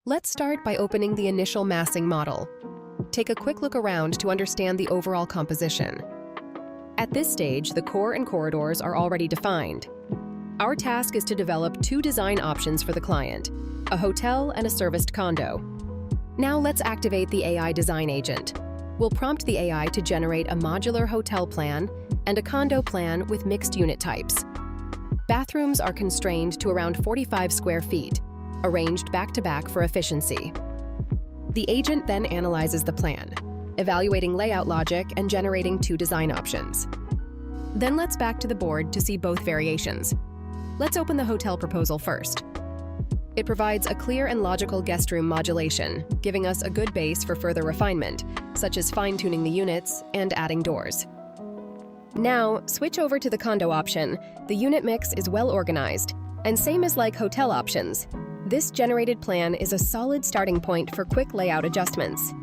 Let's start by opening the initial massing model. Take a quick look around to understand the overall composition. At this stage, the core and corridors are already defined. Our task is to develop two design options for the client, a hotel and a serviced condo. Now let's activate the AI design agent. We'll prompt the AI to generate a modular hotel plan and a condo plan with mixed unit types. Bathrooms are constrained to around 45 square feet, arranged back-to-back for efficiency. The agent then analyzes the plan, evaluating layout logic and generating two design options. Then let's back to the board to see both variations. Let's open the hotel proposal first. It provides a clear and logical guest room modulation, giving us a good base for further refinement, such as fine-tuning the units and adding doors. Now, switch over to the condo option. The unit mix is well organized, and same as like hotel options. This generated plan is a solid starting point for quick layout adjustments.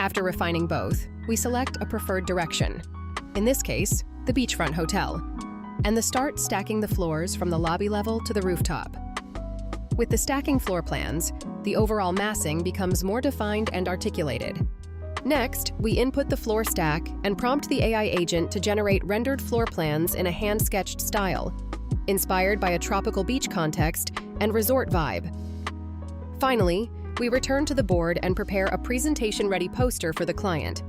After refining both, we select a preferred direction, in this case, the beachfront hotel, and start stacking the floors from the lobby level to the rooftop. With the stacking floor plans, the overall massing becomes more defined and articulated. Next, we input the floor stack and prompt the AI agent to generate rendered floor plans in a hand-sketched style, inspired by a tropical beach context and resort vibe. Finally, we return to the board and prepare a presentation-ready poster for the client.